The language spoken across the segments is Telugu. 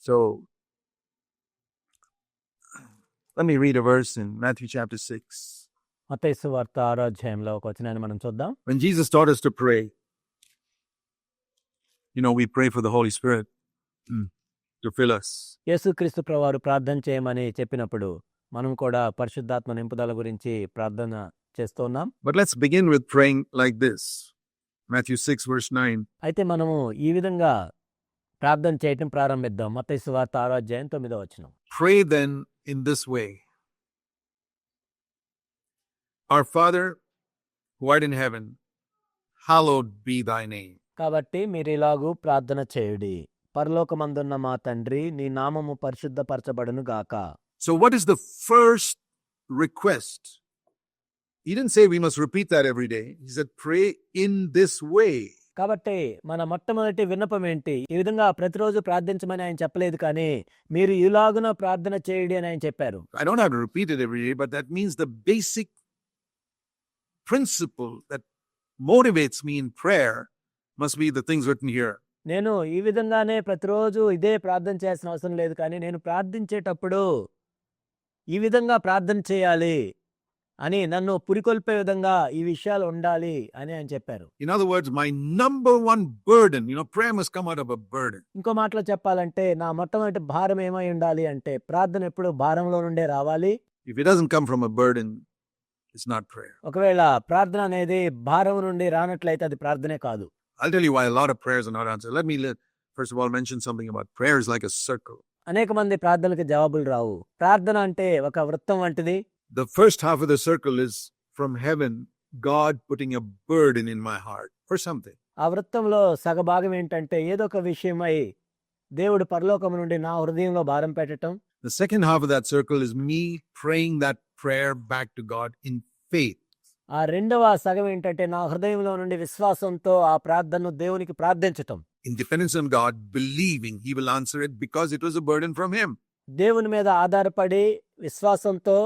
So let me read a verse in Matthew chapter 6. మత్తయి సువార్త 6వ అధ్యాయంలో ఒక వచనాన్ని మనం చూద్దాం. When Jesus taught us to pray, we pray for the Holy Spirit to fill us. యేసుక్రీస్తు ప్రభువారు ప్రార్థన చేయమని చెప్పినప్పుడు మనం కూడా పరిశుద్ధాత్మ నింపుదల గురించి ప్రార్థన చేస్తున్నాం. But let's begin with praying like this. Matthew 6 verse 9. అయితే మనము ఈ విధంగా ప్రార్థన చేయటం ప్రారంభిద్దాం. మత్తయి సువార్త 6వ అధ్యాయం 9వ వచనం. Pray then in this way. Our Father, who art in heaven, hallowed be thy name. కాబట్టి మీరు ఇలాగూ ప్రార్థన చేయుడి. పరలోకమందున్న మా తండ్రి, నీ నామము పరిశుద్ధపరచబడును గాక. So what is the first request? He didn't say we must repeat that every day. He said pray in this way. కాబట్టి మన మొట్టమొదటి విన్నపం ఏంటి? ఈ విధంగా ప్రతిరోజు ప్రార్థించమని ఆయన చెప్పలేదు, కానీ మీరు ఇలాగున ప్రార్థన చేయుడి అని ఆయన చెప్పారు. I don't have to repeat it every day, but that means the basic principle that motivates me in prayer must be the things written here. నేను ఈ విధంగానే ప్రతిరోజు ఇదే ప్రార్థన చేయాల్సిన అవసరం లేదు, కానీ నేను ప్రార్థించేటప్పుడు ఈ విధంగా ప్రార్థన చేయాలి అని నన్ను పురికొల్పే విధంగా ఈ విషయాలు ఉండాలి అని ఆయన చెప్పారు. In other words, my number one burden, prayer must come out of a burden. ఇంకో మాటలో చెప్పాలంటే నా మొట్టమొదటి భారం ఏమై ఉండాలి అంటే ప్రార్థన ఎప్పుడు భారంలో నుండే రావాలి. If it doesn't come from a burden, it's not prayer. ఒకవేళ ప్రార్థన అనేది భారం నుండి రానట్లయితే అది ప్రార్థనే కాదు. I'll tell you why a lot of prayers are not answered. Let me first of all mention something about prayer is like a circle. అనేక మంది ప్రార్థనలకు జవాబులు రావు. ప్రార్థన అంటే ఒక వృత్తం వంటిది. The first half of the circle is from heaven, God putting a burden in my heart for something. ఆ వృత్తంలో సగభాగం ఏంటంటే ఏదో ఒక విషయమై దేవుడు పరలోకము నుండి నా హృదయంలో భారం పెట్టడం. The second half of that circle is me praying that prayer back to God in faith. ఆ రెండవ సగం ఏంటంటే నా హృదయంలో నుండి విశ్వాసంతో ఆ ప్రార్థనను దేవునికి ప్రార్థించటం. In dependence on God, believing He will answer it because it was a burden from Him. దేవుని మీద ఆధారపడి విశ్వాసంతో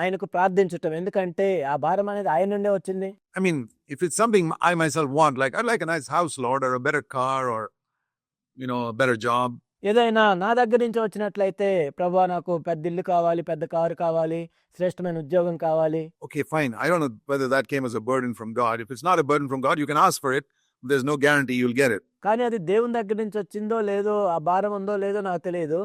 ఆయనకు ప్రార్థించటం, ఎందుకంటే ఆ భారం అనేది ఆయన నుండే వచ్చింది. I mean, if it's something I myself want, like I'd like a nice house, Lord, or a better car, or a better job. ఏదైనా నా దగ్గర నుంచి వచ్చినట్లయితే, ప్రభువా నాకు పెద్ద ఇల్లు కావాలి, పెద్ద కారు కావాలి, శ్రేష్టమైన ఉద్యోగం కావాలి. Okay, fine. I don't know whether that came as a burden from God. If it's not a burden from God, you can ask for it. There's no guarantee you'll get it. కానీ అది దేవుని దగ్గర నుంచి వచ్చిందో లేదో, ఆ భారం ఉందో లేదో నాకు తెలియదు.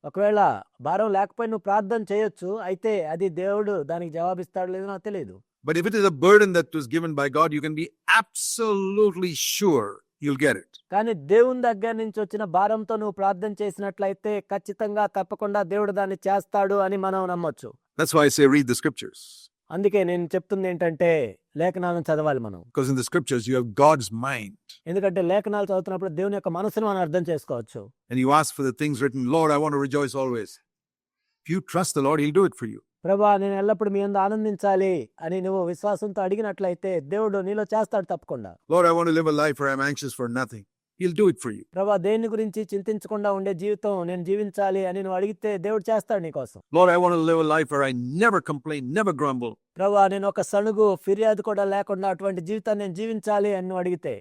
ఒకవేళ భారం లేకపోయి నువ్వు ప్రార్థన చేయొచ్చు, అయితే అది దేవుడు దానికి జవాబిస్తాడో లేదో నాకు తెలియదు. But if it is a burden that was given by God, you can be absolutely sure you'll get it. కానీ దేవుని దగ్గర నుంచి వచ్చిన భారంతో నువ్వు ప్రార్థన చేసినట్లయితే ఖచ్చితంగా తప్పకుండా దేవుడు దాన్ని చేస్తాడు అని మనం నమ్మొచ్చు. That's why I say read the scriptures. అందుకే నేను చెప్తుంది ఏంటంటే లేఖనాలను చదవాలి మనం. Because in the scriptures you have God's mind. ఎందుకంటే లేఖనాలు చదువుతున్నప్పుడు దేవుని యొక్క మనసును మనం అర్థం చేసుకోవచ్చు. And you ask for the things written, Lord, I want to rejoice always. If you trust the Lord, He'll do it for you. ప్రభువా నేను ఎల్లప్పుడు మీ యందు ఆనందించాలి అని నువ్వు విశ్వాసంతో అడిగినట్లయితే దేవుడు నీలో చేస్తాడు తప్పకుండా. Lord, I want to live a life where I'm anxious for nothing. He'll do it for you. ప్రభువా దేని గురించి చింతించకుండా ఉండే జీవితం నేను జీవించాలి అని నువ్వు అడిగితే దేవుడు చేస్తాడు నీ కోసం. Lord, I want to live a life where I never complain, never grumble. ప్రభువా నేను ఒక సణుగు ఫిర్యాదు కూడా లేకుండా అటువంటి జీవితాన్ని నేను జీవించాలి అని నువ్వు అడిగితే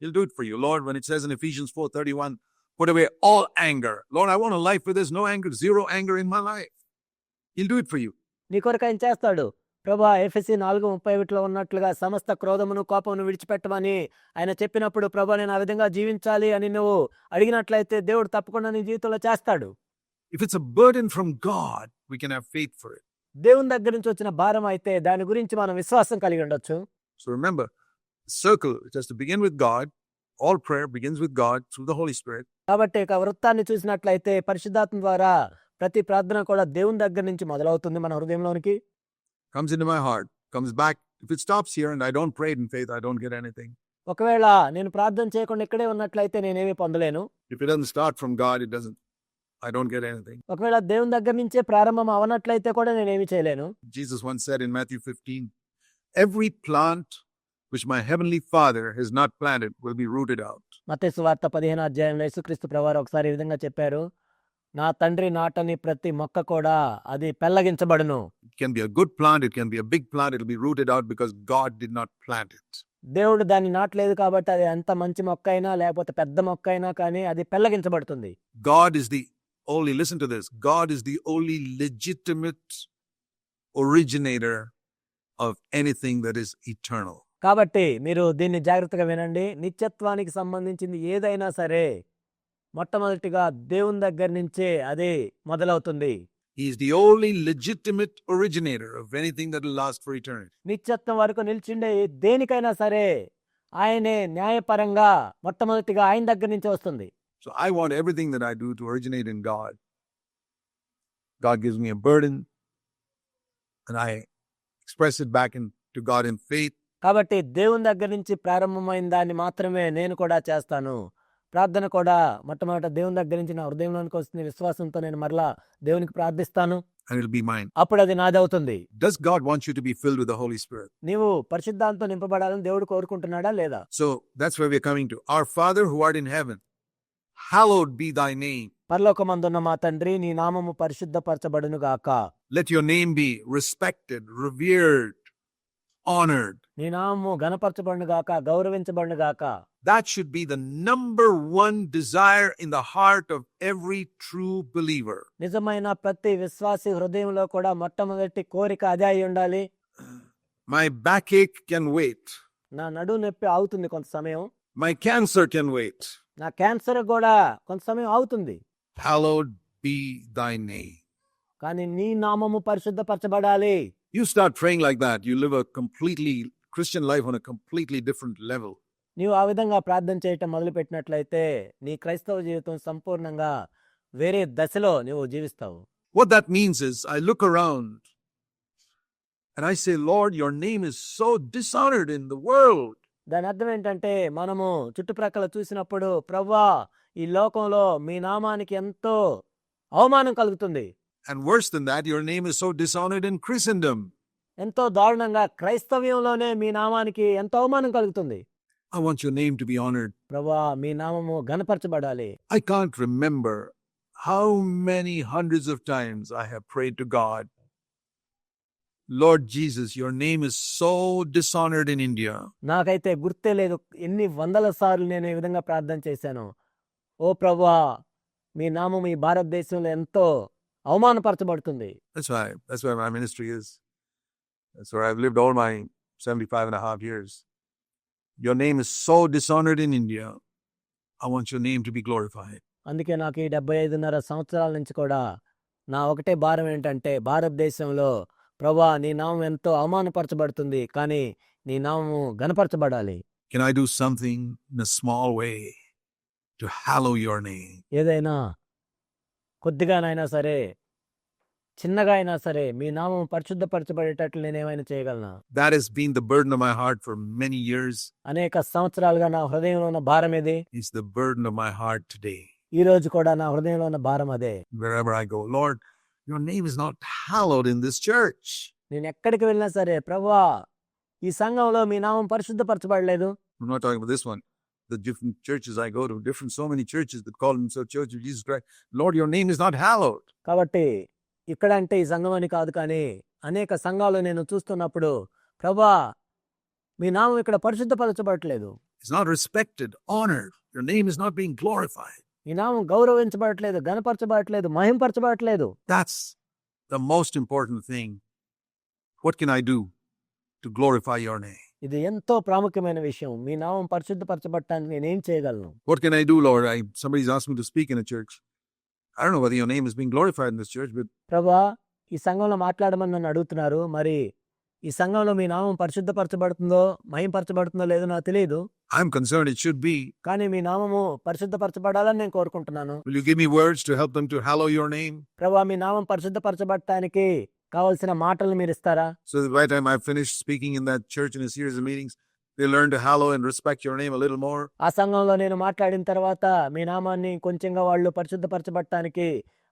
He'll do it for you. Lord, when it says in Ephesians 4:31, put away all anger. Lord, I want a life where there's no anger, zero anger in my life. He'll do it for you. నీ కొరకు ఆయన చేస్తాడు. ప్రభువా ఎఫెసీ 4:31లో ఉన్నట్లుగా సమస్త క్రోధమును కోపమును విడిచిపెట్టమని ఆయన చెప్పినప్పుడు, ప్రభువా నేను ఆ విధంగా జీవించాలి అని నువ్వు అడిగినట్లయితే దేవుడు తప్పకుండా నీ జీవితంలో చేస్తాడు. If it's a burden from God, we can have faith for it. దేవుని దగ్గర నుంచి వచ్చిన భారం అయితే దాని గురించి మనం విశ్వాసం కలిగి ఉండొచ్చు. So remember, circle, it has to begin with God. All prayer begins with God through the Holy Spirit. కాబట్టి ఒక వృత్తాన్ని చూసినట్లయితే పరిశుద్ధాత్మ ద్వారా ప్రతి ప్రార్థన కూడా దేవుని దగ్గర నుంచి మొదలవుతుంది మన హృదయంలోనికి. Comes into my heart, comes back. If it stops here and I don't pray it in faith, I don't get anything. ఒకవేళ నేను ప్రార్థన చేయకుండా ఇక్కడే ఉన్నట్లయితే నేనేమీ పొందలేను. If it doesn't start from God, I don't get anything. ఒకవేళ దేవుని దగ్గర నుంచే ప్రారంభం అవనట్లయితే కూడా నేనేమీ చేయలేను. Jesus once said in Matthew 15, every plant which my heavenly Father has not planted will be rooted out. మత్తయి సువార్త 15వ అధ్యాయంలో యేసుక్రీస్తు ప్రభువారు ఒకసారి ఈ విధంగా చెప్పారు, నా తండ్రి నాటని ప్రతి మొక్క కూడా అది పెళ్లగించబడును. It can be a good plant, it can be a big plant, it will be rooted out because God did not plant it. దేవుడు దాన్ని నాటలేదు కాబట్టి అది ఎంత మంచి మొక్క అయినా లేకపోతే పెద్ద మొక్క అయినా కానీ అది పెళ్లగించబడుతుంది. God is the only, listen to this, God is the only legitimate originator of anything that is eternal. కాబట్టి మీరు దీన్ని జాగ్రత్తగా వినండి. నిత్యత్వానికి సంబంధించింది ఏదైనా సరే మొట్టమొదటిగా దేవుని దగ్గర నుంచే అది మొదలవుతుంది. He is the only legitimate originator of anything that will last for eternity. నిత్యత్వం వరకు నిలిచిండే దేనికైనా సరే ఆయనే న్యాయపరంగా మొట్టమొదటిగా ఆయన దగ్గర నుంచి వస్తుంది. So I want everything that I do to originate in God. God gives me a burden and I express it back to God in faith. కాబట్టి దేవుని దగ్గర నుంచి ప్రారంభమైన దాన్ని మాత్రమే నేను కూడా చేస్తాను. ప్రార్థన కూడా మొట్టమొదట దేవుని దగ్గర నుంచి నా హృదయంలోనికి వస్తుంది. విశ్వాసంతో నేను మరలా దేవునికి ప్రార్థిస్తాను. And it'll be mine. అప్పుడు అది నాదవుతుంది. Does God want you to be filled with the Holy Spirit? నీవు పరిశుద్ధాంతో నింపబడాలని దేవుడు కోరుకుంటున్నాడా లేదా? So that's where we're coming to. Our Father who art in heaven, hallowed be thy name. పరలోకమందున్న మా తండ్రి, నీ నామము పరిశుద్ధపరచబడును గాక. Let your name be respected, revered, honored. నీ నామము ఘనపరచబడును గాక, గౌరవించబడును గాక. That should be the number one desire in the heart of every true believer. నిజమైన ప్రతి విశ్వాసి హృదయంలో కూడా మొట్టమొదటి కోరిక అదే అయి ఉండాలి. My backache can wait. నా నడుము నొప్పి అవుతుంది కొంత సమయం. My cancer can wait. నా క్యాన్సర్ కూడా కొంత సమయం అవుతుంది. Hallowed be thy name. కానీ నీ నామము పరిశుద్ధపరచబడాలి. You start praying like that, you live a completely Christian life on a completely different level. నీవు ఆ విధంగా ప్రార్థన చేయటం మొదలుపెట్టినట్లయితే నీ క్రైస్తవ జీవితం సంపూర్ణంగా వేరే దశలో నీవు జీవిస్తావు. What that means is, I look around and I say, Lord, your name is so dishonored in the world. దాని అర్థం ఏంటంటే మనము చుట్టుప్రక్కల చూసినప్పుడు ప్రభువా ఈ లోకంలో మీ నామానికి ఎంతో అవమానం కలుగుతుంది. And worse than that, your name is so dishonored in Christendom. ఎంతో దారుణంగా క్రైస్తవ్యంలోనే మీ నామానికి ఎంతో అవమానం కలుగుతుంది. I want your name to be honored. ప్రభువా మీ నామము ఘనపరచబడాలి. I can't remember how many hundreds of times I have prayed to God, Lord Jesus, your name is so dishonored in India. నాకైతే గుర్తే లేదు ఎన్ని వందల సార్లు నేను ఈ విధంగా ప్రార్థన చేశాను. ఓ ప్రభువా మీ నామము ఈ భారతదేశంలో ఎంతో అవమానపరచబడుతుంది. That's where my ministry is. That's where I've lived all my 75 and a half years. Your name is so dishonored in India. I want your name to be glorified. అందుకే నాకు ఈ 75.5 సంవత్సరాల నుంచి కూడా నా ఒకటే భారం ఏంటంటే భారతదేశంలో ప్రభువా నీ నామం ఎంతో అవమానపరచబడుతుంది, కానీ నీ నామము ఘనపరచబడాలి. Can I do something in a small way to hallow your name? ఏదైనా కొద్దిగానైనా సరే చిన్నగా అయినా సరే మీ నామం పరిశుద్ధపరచబడేటట్లు నేనేమైనా చేయగలనా? That has been the burden of my heart for many years. అనేక సంవత్సరాలుగా నా హృదయంలో ఉన్న భారం ఇది. It's the burden of my heart today. ఈ రోజు కూడా నా హృదయంలో ఉన్న భారం అదే. Wherever I go, Lord, your name is not hallowed in this church. నేను ఎక్కడికి వెళ్ళినా సరే ప్రభువా ఈ సంఘంలో మీ నామం పరిశుద్ధపరచబడలేదు. I'm not talking about this one. The different churches I go to, so many churches that call themselves Church of Jesus Christ. Lord, your name is not hallowed. కాబట్టి ఇక్కడ అంటే ఈ సంఘం అని కాదు, కానీ అనేక సంఘాలు నేను చూస్తున్నప్పుడు ప్రభువా మీ నామం ఇక్కడ పరిశుద్ధపరచబడట్లేదు. It's not respected, honored. Your name is not being glorified. ఈ నామం గౌరవించబడట్లేదు, ఘనపరచబడట్లేదు, మహింపరచబడట్లేదు. That's the most important thing. What can I do to glorify your name? ఇది ఎంతో ప్రాముఖ్యమైన విషయం. మీ నామం పరిశుద్ధపరచబడటానికి నేనేం చేయగలను? What can I do, Lord? Somebody's asked me to speak in a church. I don't know whether your name is being glorified in this church, but ప్రభువా ఈ సంఘంలో మాట్లాడమని నన్ను అడుగుతున్నారు. మరి ఈ సంఘంలో మీ నామం పరిశుద్ధపరచబడుతుందో మహింపరచబడుతుందో లేదో నాకు తెలియదు. I'm concerned it should be. కానీ మీ నామము పరిశుద్ధపరచబడాలని నేను కోరుకుంటున్నాను. Will you give me words to help them to hallow your name? ప్రభువా మీ నామం పరిశుద్ధపరచబడటానికి కావాల్సిన మాటలు మీరు ఇస్తారా? So that by the time I finish speaking in that church in a series of meetings, they learn to hallow and respect your name a little more. ఆ సంఘంలో నేను మాట్లాడిన తర్వాత మీ నామాన్ని కొంచెంగా వాళ్ళు పరిశుద్ధపరచబడటానికి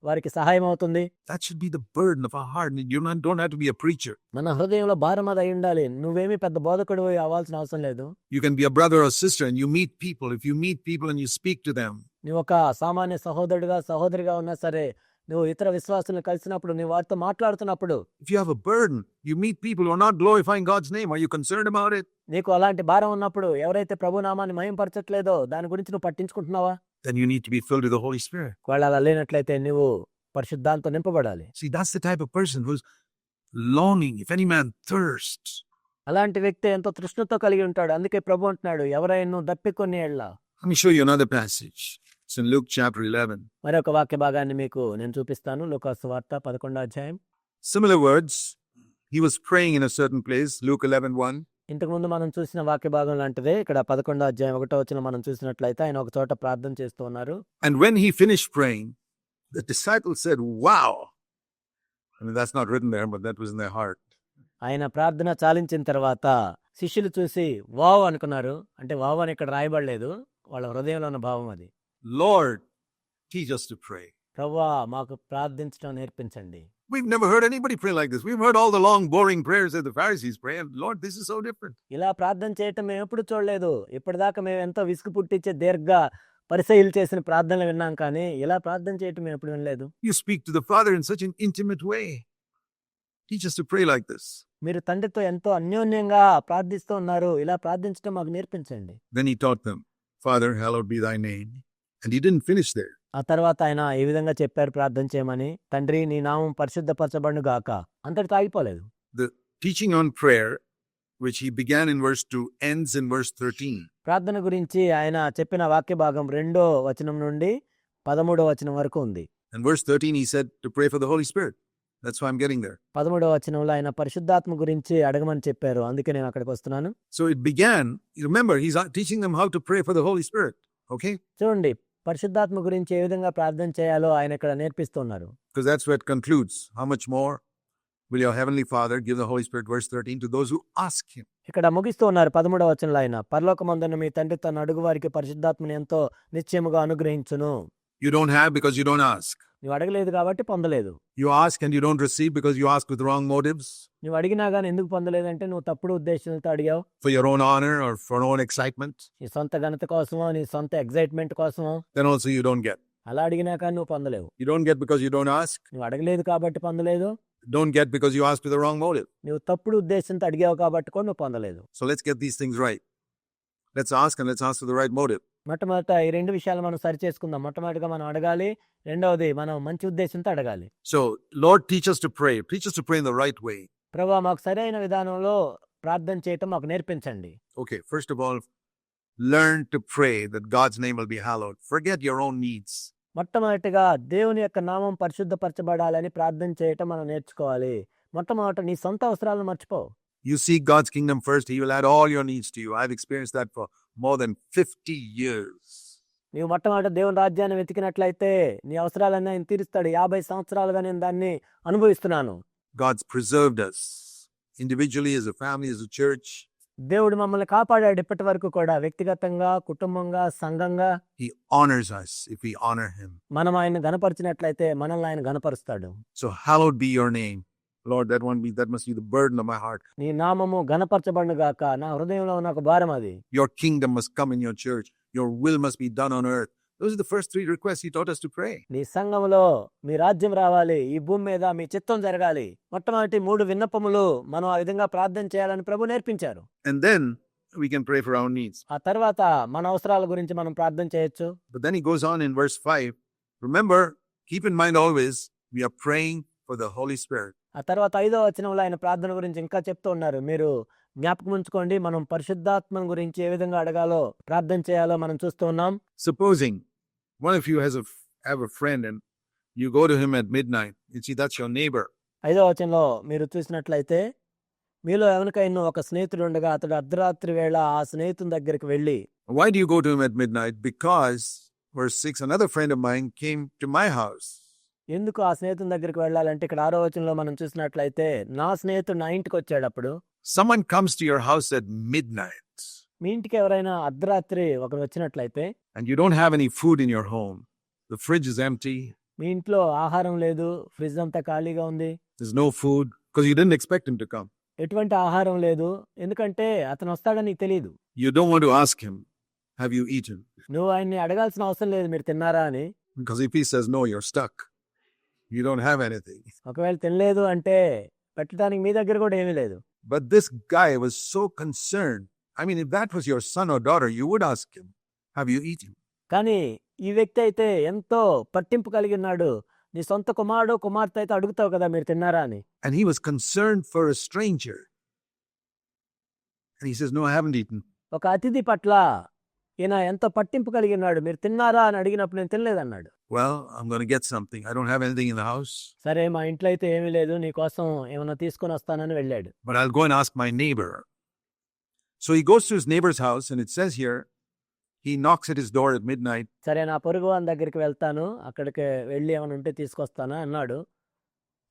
వారికి సహాయం అవుతుంది. That should be the burden of our heart. You don't have to be a preacher. మన హృదయంలో భారం అది అయి ఉండాలి. నువ్వేమీ పెద్ద బోధకుడు అవ్వాల్సిన అవసరం లేదు. You can be a brother or sister and you meet people. If you meet people and you speak to them, నువ్వు ఒక సామాన్య సహోదరుడిగా సహోదరిగా ఉన్నా సరే నువ్వు ఇతర విశ్వాసులను కలిసినప్పుడు నువ్వు వారితో మాట్లాడుతున్నప్పుడు if you have a burden, you meet people who are not glorifying God's name. Are you concerned about it? నీకు అలాంటి భారం ఉన్నప్పుడు ఎవరైతే ప్రభు నామాన్ని మహింపరచట్లేదో దాని గురించి నువ్వు పట్టించుకుంటున్నావా? then you need to be filled with the Holy Spirit. ఒకవేళ అలా లేనట్లయితే నువ్వు పరిశుద్ధాంతో నింపబడాలి. See, that's the type of person who's longing. If any man thirsts, అలాంటి వ్యక్తి ఎంతో తృష్ణతో కలిగి ఉంటాడు. అందుకే ప్రభు అంటున్నాడు, ఎవరైనా దప్పికొని ఎడల. let me show you another passage. It's in Luke chapter 11. మరొక వాక్య భాగాన్ని మీకు నేను చూపిస్తాను. లూకాసు వార్త 11వ అధ్యాయం. Similar words. He was praying in a certain place, Luke 11:1. ఇంతకుముందు మనం చూసిన వాక్య భాగం లాంటిదే ఇక్కడ 11వ అధ్యాయం 1వ వచనం మనం చూసినట్లయితే ఆయన ఒక చోట ప్రార్థన చేస్తూ ఉన్నారు. And when he finished praying, the disciples said, wow. I mean, that's not written there, but that was in their heart. ఆయన ప్రార్థన చాలించిన తర్వాత శిష్యులు చూసి వావ్ అనుకున్నారు. అంటే వావ్ అని ఇక్కడ రాయబడలేదు, వాళ్ళ హృదయంలో ఉన్న భావం అది. Lord, teach us to pray. ప్రభువా మాకు ప్రార్థించడం నేర్పించండి. We've never heard anybody pray like this. We've heard all the long, boring prayers that the Pharisees pray. And Lord, this is so different. ఇలా ప్రార్థన చేయటం మేము ఎప్పుడు చూడలేదు. ఇప్పటిదాకా మేము ఎంతో విసుగు పుట్టించే దీర్ఘ పరిసయ్యులు చేసిన ప్రార్థనలు విన్నాం, కానీ ఇలా ప్రార్థన చేయటం మేము ఎప్పుడు వినలేదు. You speak to the Father in such an intimate way. Teach us to pray like this. మీరు తండ్రితో ఎంతో అన్యోన్యంగా ప్రార్థిస్తూ ఉన్నారు, ఇలా ప్రార్థించడం మాకు నేర్పించండి. Then he taught them, Father, hallowed be thy name. And he didn't finish there. ఆ తర్వాత ఆయన ఈ విధంగా చెప్పారు ప్రార్థన చేయమని, తండ్రి నీ నామం పరిశుద్ధపరచబడును గాక. అంతటితో ఆగిపోలేదు. The teaching on prayer, which he began in verse 2, ends in verse 13. ప్రార్థన గురించి ఆయన చెప్పిన వాక్య భాగం 2వ వచనం నుండి 13వ వచనం వరకు ఉంది. And verse 13, he said to pray for the Holy Spirit. That's why I'm getting there. 13వ వచనంలో ఆయన పరిశుద్ధాత్మ గురించి అడగమని చెప్పారు. అందుకే నేను అక్కడికి వస్తున్నాను. So it began, you remember, he's teaching them how to pray for the Holy Spirit. Okay? చూడండి, పరిశుద్ధాత్మ గురించి ఏ విధంగా ప్రార్థన చేయాలో ఆయన ఇక్కడ నేర్పిస్తున్నారు. Because that's where it concludes. How much more will your heavenly Father give the Holy Spirit, verse 13, to those who ask him? ఇక్కడ ముగిస్తూ ఉన్నారు 13వ వచనంలో ఆయన, పరలోకమందున్న మీ తండ్రి తన అడుగు వారికి పరిశుద్ధాత్మని ఎంతో నిశ్చయముగా అనుగ్రహించును. You don't have because you don't ask. నువ్వు అడగలేదు కాబట్టి పొందలేదు. You ask and you don't receive because you ask with wrong motives. నువ్వు అడిగినా గానీ ఎందుకు పొందలేదంటే నువ్వు తప్పుడు ఉద్దేశంతో అడిగావు. For your own honor or for own excitement. నీ సొంత ఘనత కోసమో నీ సొంత ఎగ్జైట్మెంట్ కోసమో. Then also you don't get. అలా అడిగినా కానీ నువ్వు పొందలేవు. You don't get because you don't ask. నువ్వు అడగలేదు కాబట్టి పొందలేదు. Don't get because you asked with the wrong motive. నువ్వు తప్పుడు ఉద్దేశంతో అడిగావు కాబట్టి కూడా నువ్వు పొందలేదు. So let's get these things right. Let's ask and let's ask with the right motive. మొట్టమొదట ఈ రెండు విషయాలు మనం సరి చేసుకుందాం. మొట్టమొదటిగా మనం అడగాలి, రెండవది మనం మంచి ఉద్దేశంతో అడగాలి. So Lord, teach us to pray. Teach us to pray in the right way. ప్రభువా మాకు సరైన విధానంలో ప్రార్థన చేయటం మాకు నేర్పించండి. Okay, first of all, learn to pray that God's name will be hallowed. Forget your own needs. మొట్టమొదటిగా దేవుని యొక్క నామం పరిశుద్ధపరచబడాలని ప్రార్థన చేయటం మనం నేర్చుకోవాలి. మొట్టమొదట నీ సొంత అవసరాలను మర్చిపో. You seek God's kingdom first, he will add all your needs to you. I've experienced that for more than 50 years. నీవు మొట్టమొదట దేవుని రాజ్యాన్ని వెతికినట్లయితే నీ అవసరాలన్నీ ఆయన తీరుస్తాడు. 50 సంవత్సరాలుగా నేను దాన్ని అనుభవిస్తున్నాను. God's preserved us individually, as a family, as a church. దేవుడు మమ్మల్ని కాపాడాడు ఇప్పటి వరకు కూడా, వ్యక్తిగతంగా, కుటుంబంగా, సంఘంగా. He honors us if we honor him. మనం ఆయన గణపరిచినట్లయితే మనల్ని ఆయన గణపరుస్తాడు. So hallowed be your name. Lord, that must be the burden of my heart. నీ నామము గణపరచబడును గాక. నా హృదయంలో ఉన్న ఒక భారం అది. Your kingdom must come in your church. Your will must be done on earth. Those are the first 3 requests he taught us to pray. నీ సంఘములో మీ రాజ్యం రావాలి, ఈ భూమి మీద మీ చిత్తం జరగాలి. మొట్టమొదటి 3 విన్నపములు మనం ఆ విధంగా ప్రార్థన చేయాలని ప్రభు నేర్పించారు. And then we can pray for our needs. ఆ తర్వాత మన అవసరాల గురించి మనం ప్రార్థన చేయొచ్చు. But then he goes on in verse 5. Remember, keep in mind always, we are praying for the Holy Spirit. ఆ తర్వాత 5వ వచనంలో ఆయన ప్రార్థన గురించి ఇంకా చెప్తూ ఉన్నారు. మీరు జ్ఞాపకం ఉంచుకోండి, మనం పరిశుద్ధాత్మ గురించి ఏ విధంగా అడగాలో ప్రార్థన చేయాలో మనం చూస్తూ ఉన్నాం. Supposing one of you have a friend and you go to him at midnight, you see that's your neighbor. 5వ వచనంలో మీరు చూసినట్లయితే, మీలో ఎవరికైనా ఒక స్నేహితుడు ఉండగా అతడు అర్ధరాత్రి వేళ ఆ స్నేహితుని దగ్గరికి వెళ్ళి. Why do you go to him at midnight? Because, verse 6, another friend of mine came to my house. ఎందుకు ఆ స్నేహితుని దగ్గరికి వెళ్ళాలంటే ఇక్కడ 6వ వచనంలో మనం చూసినట్లయితే, నా స్నేహితుడు నా ఇంటికి వచ్చేటప్పుడు. Someone comes to your house at midnight. మీ ఇంటికి ఎవరైనా అర్ధరాత్రి ఒకరు వచ్చినట్లయితే, and you don't have any food in your home. The fridge is empty. మీ ఇంట్లో ఆహారం లేదు, ఫ్రిడ్జ్ అంతా ఖాళీగా ఉంది. There's no food because you didn't expect him to come. ఎటువంటి ఆహారం లేదు, ఎందుకంటే అతను వస్తాడని నీకు తెలియదు. You don't want to ask him, have you eaten? నువ్వు ఆయన్ని అడగాల్సిన అవసరం లేదు మీరు తిన్నారా అని. Because if he says no, you're stuck. You don't have anything. ఒకవేళ తినలేదు అంటే పెట్టడానికి మీ దగ్గర కూడా ఏమీ లేదు. But this guy was so concerned. I mean, if that was your son or daughter, you would ask him, have you eaten? కానీ ఈ వ్యక్తి అయితే ఎంతో పట్టింపు కలిగి ఉన్నాడు. నీ సొంత కుమారుడు కుమార్తె అయితే అడుగుతావు కదా మీరు తిన్నారా అని. And he was concerned for a stranger. And he says, no, I haven't eaten. ఒక అతిథి పట్ల ఈయన ఎంతో పట్టింపు కలిగి ఉన్నాడు. మీరు తిన్నారా అని అడిగినప్పుడు నేను తినలేదన్నాడు. Well, I'm going to get something. I don't have anything in the house, సరే మా ఇంట్లో అయితే ఏమీ లేదు, నీ కోసం ఏమైనా తీసుకొని వస్తానని వెళ్ళాడు. but I'll go and ask my neighbor. So he goes to his neighbor's house, and it says here, he knocks at his door at midnight. సరే నా పొరుగు వాని దగ్గరికి వెళ్తాను, అక్కడికి వెళ్ళి ఏమైనా ఉంటే తీసుకొస్తాను అన్నాడు.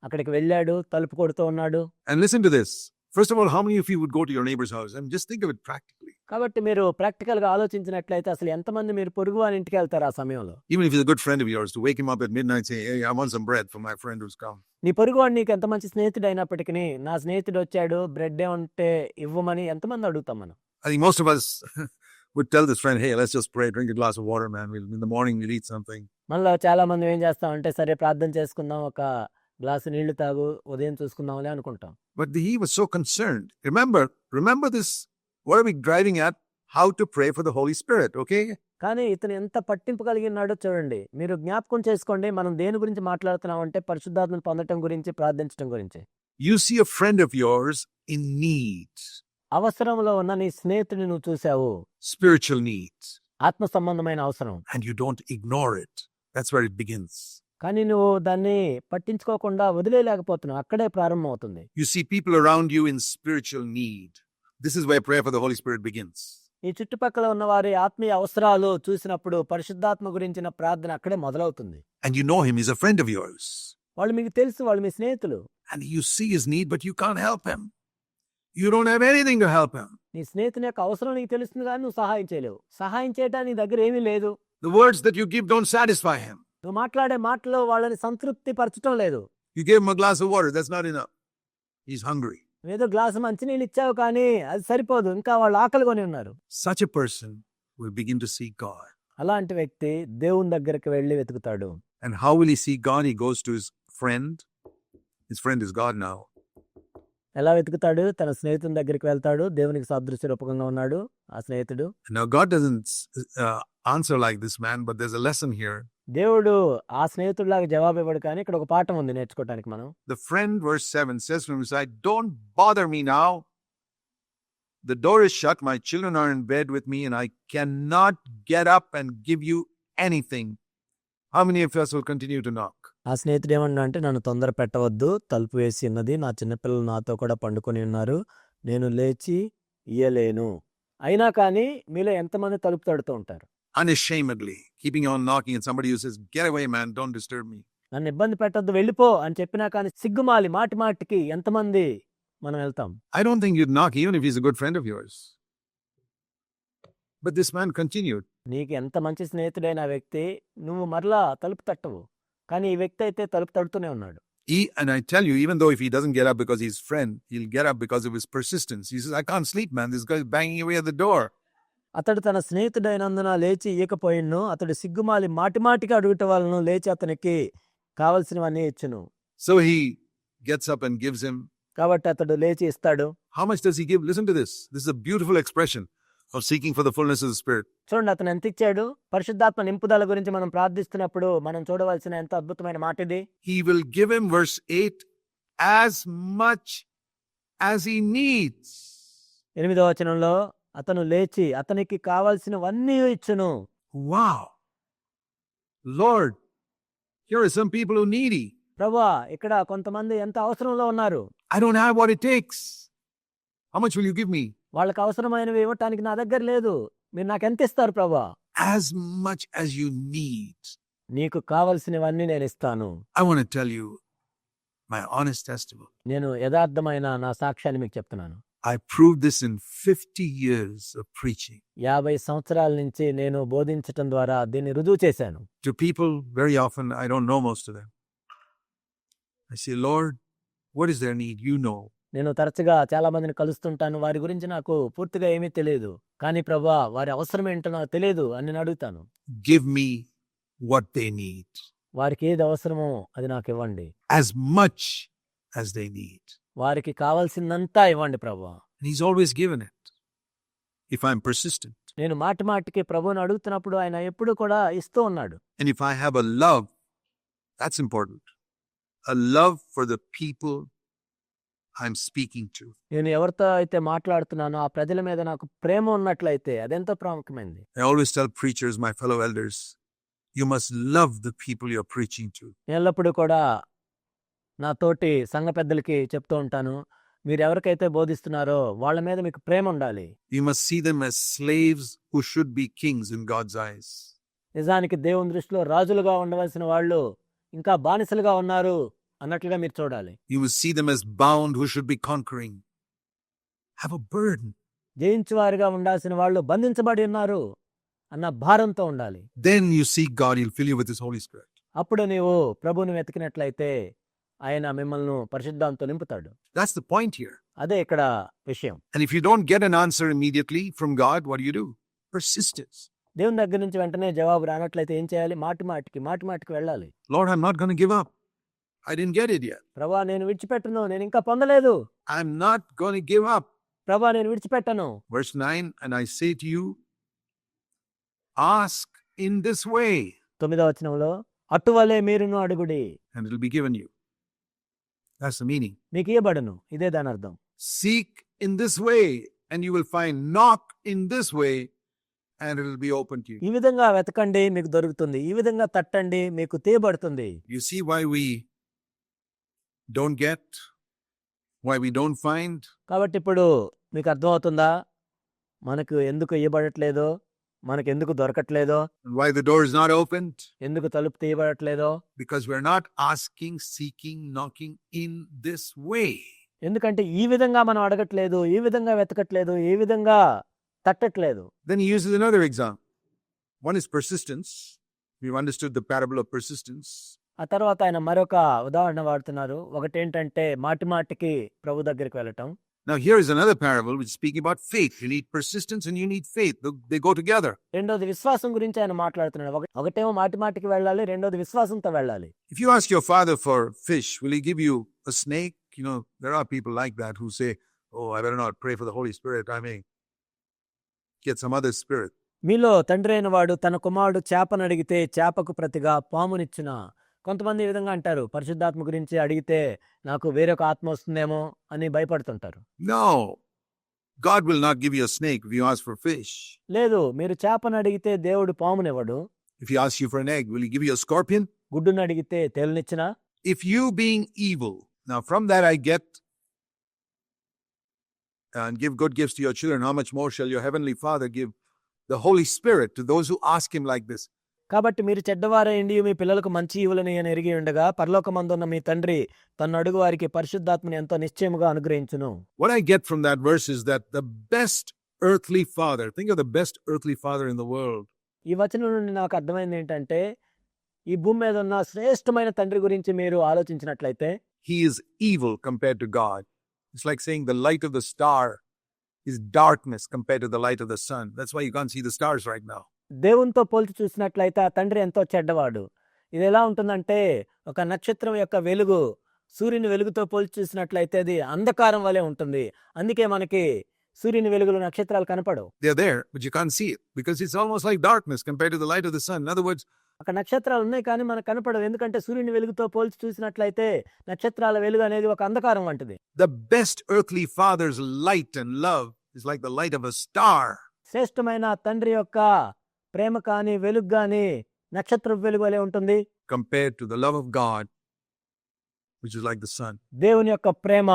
అక్కడికి వెళ్ళాడు, తలుపు కొడుతూ ఉన్నాడు. And listen to this. First of all, how many of you would go to your neighbor's house? And just think of it practically. కాబట్టి మీరు ప్రాక్టికల్గా ఆలోచించినట్లయితే అసలు ఎంతమంది మీరు పొరుగు వాని ఇంటికి వెళ్తారు ఆ సమయంలో? Even if he's a good friend of yours, to wake him up at midnight saying, hey, I want some bread for my friend who's come. నీ పొరుగు వాడు నీకు ఎంత మంచి స్నేహితుడు అయినప్పటికీ నా స్నేహితుడు వచ్చాడు బ్రెడ్ ఉంటే ఇవ్వమని ఎంతమంది అడుగుతాం మనం? I think most of us would tell this friend, hey, let's just pray, drink a glass of water, man. In the morning we'll eat something. మనలో చాలా మంది ఏం చేస్తామంటే సరే ప్రార్థన చేసుకుందాం, ఒక గ్లాసు నీళ్లు తాగు, ఉదయం చూసుకుందాంలే అనుకుంటాం. But he was so concerned. Remember this. What are we driving at? How to pray for the Holy Spirit, okay? కానీ ఇతను ఎంత పట్టింపు కలిగి ఉన్నాడో చూడండి. మీరు జ్ఞాపకం చేసుకోండి, మనం దేని గురించి మాట్లాడుతున్నాం అంటే పరిశుద్ధాత్మను పొందటం గురించి, ప్రార్థించడం గురించి. You see a friend of yours in need, అవసరంలో ఉన్న నీ స్నేహితుడిని నువ్వు చూసావు, spiritual need, ఆత్మ సంబంధమైన అవసరం, and you don't ignore it. That's where it begins. కానీ నువ్వు దాన్ని పట్టించుకోకుండా వదిలేయలేకపోతున్నావు. అక్కడే ప్రారంభం అవుతుంది. You see people around you in spiritual need. This is where prayer for the Holy Spirit begins. ఈ చుట్టుపక్కల ఉన్న వారి ఆత్మీయ అవసరాలు చూసినప్పుడు పరిశుద్ధాత్మ గురించిన ప్రార్థన అక్కడే మొదలవుతుంది. And you know him, he's a friend of yours. వాళ్ళు మీకు తెలుసు, వాళ్ళు మీ స్నేహితులు. And you see his need, but you can't help him. You don't have anything to help him. నీ స్నేహితుని యొక్క అవసరం నీకు తెలుస్తుంది కానీ నువ్వు సహాయం చేయలేవు. సహాయం చేయడానికి నీ దగ్గర ఏమీ లేదు. The words that you give don't satisfy him. నువ్వు మాట్లాడే మాటలు వాళ్ళని సంతృప్తి పరచడం లేదు. You gave him a glass of water, that's not enough. He's hungry. ఏదో గ్లాసు మంచినీళ్ళు ఇచ్చావు కానీ అది సరిపోదు, ఇంకా వాళ్ళు ఆకలికొని ఉన్నారు. Such a person will begin to seek God. అలాంటి వ్యక్తి దేవుని దగ్గరికి వెళ్ళి వెతుకుతాడు. And how will he seek God? He goes to his friend. His friend is God now. ఎలా వెతుకుతాడు? తన స్నేహితుని దగ్గరికి వెళ్తాడు. దేవునికి సాదృశ్య రూపకంగా ఉన్నాడు ఆ స్నేహితుడు. Now God doesn't answer like this man, but there's a lesson here. దేవుడు ఆ స్నేహితుడిలాగా జవాబు ఇవ్వడు, కానీ ఇక్కడ ఒక పాఠం ఉంది నేర్చుకోవడానికి మనం. The friend, verse 7, says from his side, don't bother me now. The door is shut, my children are in bed with me, and I cannot get up and give you anything. How many of us will continue to knock? ఆ స్నేహితుడు ఏమన్నా అంటే, నన్ను తొందర పెట్టవద్దు, తలుపు వేసి ఉన్నది, నా చిన్నపిల్లలు నాతో కూడా పండుకొని ఉన్నారు, నేను లేచి ఇయ్యలేను. అయినా కానీ మీలో ఎంతమంది తలుపు తడుతూ ఉంటారు? Unashamedly, keeping on knocking, and somebody who says, get away, man, don't disturb me. నన్ను ఇబ్బంది పెట్టద్దు, వెళ్ళిపో అని చెప్పినా కానీ సిగ్గుమాలి మాటి మాటికి ఎంతమంది మనం వెళ్తాం? I don't think you'd knock even if he's a good friend of yours. But this man continued. నీకు ఎంత మంచి స్నేహితుడైన వ్యక్తి, నువ్వు మరలా తలుపు తట్టవు, కానీ ఈ వ్యక్తి అయితే తలుపు తడుతూనే ఉన్నాడు. And I tell you, even though if he doesn't get up because he's friend, he'll get up because of his persistence. He says, I can't sleep, man. This guy is banging away at the door. అతడు తన స్నేహితుడైనందున లేచి ఇయ్యకపోయిను, అతడు సిగ్గుమాలి మాటిమాటికి అడుగుట వలన లేచి అతనికి కావలసినవన్నీ ఇచ్చును. So he gets up and gives him. కాబట్టి అతడు లేచి ఇస్తాడు. How much does he give? Listen to this. This is a beautiful expression of seeking for the fullness of the Spirit. చూడండి అతను ఎంత ఇచ్చాడు. పరిశుద్ధాత్మ నింపుదల గురించి మనం ప్రార్థిస్తున్నప్పుడు మనం చూడవలసిన ఎంత అద్భుతమైన మాట ఇది. He will give him, verse 8, as much as he needs. 8వ వచనంలో అతను లేచి అతనికి కావాల్సినవన్నీ ఇచ్చును. Wow. Lord, here are some people who are needy. ప్రభువా, ఇక్కడ కొంతమంది ఎంత అవసరంలో ఉన్నారు. I don't have what it takes. How much will you give me? వాళ్ళకి అవసరమైనవి ఇవ్వటానికి నా దగ్గర లేదు, మీరు నాకు ఎంత ఇస్తారు ప్రభువా? As much as you need. నీకు కావలసినవన్నీ నేను ఇస్తాను. I want to tell you my honest testimony. నేను యథార్థమైన నా సాక్ష్యాన్ని మీకు చెప్తున్నాను. I proved this in 50 years of preaching. 50 సంవత్సరాల నుంచి నేను బోధించటం ద్వారా దీన్ని రుజువు చేశాను. To people, very often, I don't know most of them. I say, Lord, what is their need? You know. నేను తరచుగా చాలా మందిని కలుస్తుంటాను, వారి గురించి నాకు పూర్తిగా ఏమీ తెలియదు, కానీ ప్రభువా వారి అవసరం ఏంటో నాకు తెలియదు అని నేను అడుగుతాను. Give me what they need. వారికి ఏది అవసరమో అది నాకు ఇవ్వండి. As much as they need. వారికి కావాల్సిందంతా ఇవ్వండి ప్రభువా. And he's always given it. If I'm persistent. నేను మాటి మాటికి ప్రభువుని అడుగుతున్నప్పుడు ఆయన ఎప్పుడు కూడా ఇస్తూ ఉన్నాడు. And if I have a love, that's important. A love for the people I'm speaking to. నేను ఎవరితో అయితే మాట్లాడుతున్నానో ఆ ప్రజల మీద నాకు ప్రేమ ఉన్నట్లయితే అదెంతో ప్రాముఖ్యమైనది. I always tell preachers, my fellow elders, you must love the people you're preaching to. ఎల్లప్పుడూ కూడా నా తోటి సంఘ పెద్దలకి చెప్తూ ఉంటాను, మీరు ఎవరికైతే బోధిస్తున్నారో వాళ్ళ మీద మీకు ప్రేమ ఉండాలి. You must see them as slaves who should be kings in God's eyes. నిజానికి దేవుని దృష్టిలో రాజులుగా ఉండవలసిన వాళ్ళు ఇంకా బానిసలుగా ఉన్నారు అన్నట్లుగా మీరు చూడాలి. You must see them as bound who should be conquering. Have a burden. జయించువారిగా ఉండాల్సిన వాళ్ళు బంధించబడి ఉన్నారు అన్న భారంతో ఉండాలి. Then you seek God, He'll fill you with His Holy Spirit. అప్పుడు నీవు ప్రభువుని వెతికినట్లయితే ఆయన మిమ్మల్ని పరిశుద్ధాంతో నింపుతాడు. That's the point here. అదే ఇక్కడ విషయం. And if you don't get an answer immediately from God, what do? Persistence. దేవుని దగ్గర నుంచి వెంటనే జవాబు రానట్లయితే ఏం చేయాలి? మాటి మాటికి వెళ్ళాలి. Lord, I'm not going to give up. I didn't get it yet. ప్రభా నేను విడిచిపెట్టను, నేను ఇంకా పొందలేదు. I'm not going to give up. ప్రభా నేను విడిచిపెట్టను. Verse 9, and I say to you, ask in this way. 9వ వచనంలో అటువలే మీరును అడుగుడి, and it will be given you. That's the meaning. మీకు ఇవ్వబడును. ఇదే దాని అర్థం. Seek in this way, and you will find. Knock in this way, and it will be open to you. ఈ విధంగా వెతకండి మీకు దొరుకుతుంది, ఈ విధంగా తట్టండి మీకు తీయబడుతుంది. You see why we don't get, why we don't find? కాబట్టి ఇప్పుడు మీకు అర్థమవుతుందా మనకు ఎందుకు ఇవ్వబడట్లేదో, మనకు ఎందుకు దొరకట్లేదో, And why the door is not opened? ఎందుకు తలుపు తీయబడట్లేదో? Because we're not asking, seeking, knocking in this way. ఎందుకంటే ఈ విధంగా మనం అడగట్లేదు, ఈ విధంగా వెతకట్లేదు, ఈ విధంగా తట్టట్లేదు. Then he uses another example. One is persistence. We've understood the parable of persistence. ఆ తర్వాత ఆయన మరొక ఉదాహరణ వాడుతున్నారు. ఒకటేంటంటే మాటికి ప్రభు దగ్గరికి వెళ్ళటం. Now here is another parable which is speaking about faith. You need persistence and you need faith. They go together. రెండోది విశ్వాసం గురించి ఆయన మాట్లాడుతున్నాడు. ఒకటేమో మాటికి వెళ్ళాలి, రెండోది విశ్వాసంతో వెళ్ళాలి. If you ask your father for fish, will he give you a snake? You know, there are people like that who say, oh, I better not pray for the Holy Spirit. I may get some other spirit. మీలో తండ్రి అయిన వాడు తన కుమారుడు చేపను అడిగితే చేపకు ప్రతిగా పామునిచ్చున. కొంతమంది ఈ విధంగా అంటారు, పరిశుద్ధాత్మ గురించి అడిగితే నాకు వేరొక ఆత్మ వస్తుందేమో అని భయపడుతుంటారు. No, God will not give you a snake if you ask for fish. లేదు, మీరు చేపను అడిగితే దేవుడు పామునివ్వడు. If he asks you for an egg, will he give you a scorpion? గుడ్డును అడిగితే తేలునిచ్చినా? If you being evil, now from that I get, and give good gifts to your children, how much more shall your heavenly Father give the Holy Spirit to those who ask him like this? కాబట్టి మీరు చెడ్డవారైండి మీ పిల్లలకు మంచి ఈవులని అని ఎరిగి ఉండగా పరలోకమందున్న మీ తండ్రి తన అడుగు వారికి పరిశుద్ధాత్మని ఎంతో నిశ్చయముగా అనుగ్రహించును. What I get from that verse is that the best earthly father, think of the best earthly father in the world. ఈ వచనం నుండి నాకు అర్థమైంది ఏంటంటే, ఈ భూమి మీద ఉన్న శ్రేష్టమైన తండ్రి గురించి మీరు ఆలోచించినట్లయితే, he is evil compared to God. It's like saying the light of the star is darkness compared to the light of the sun. That's why you can't see the stars right now. దేవునితో పోల్చి చూసినట్లయితే ఆ తండ్రి ఎంతో చెడ్డవాడు. ఇది ఎలా ఉంటుందంటే, ఒక నక్షత్రం యొక్క వెలుగు సూర్యుని వెలుగుతో పోల్చి చూసినట్లయితే అది అంధకారం వలె ఉంటుంది. అందుకే మనకి సూర్యుని వెలుగులో నక్షత్రాలు కనపడవు. They're there, but you can't see it because it's almost like darkness compared to the light of the sun. In other words, అక్కడ నక్షత్రాలు ఉన్నాయి కానీ మనకు కనపడవు. ఎందుకంటే సూర్యుని వెలుగుతో పోల్చి చూసినట్లయితే నక్షత్రాల వెలుగు అనేది ఒక అంధకారం వంటిది. the best earthly father's light and love is like the light of a star. శ్రేష్టమైన తండ్రి యొక్క ప్రేమ కానీ వెలుగు కానీ నక్షత్ర వెలుగు వలె ఉంటుంది compared to the love of God, which is like the sun. దేవుని యొక్క ప్రేమ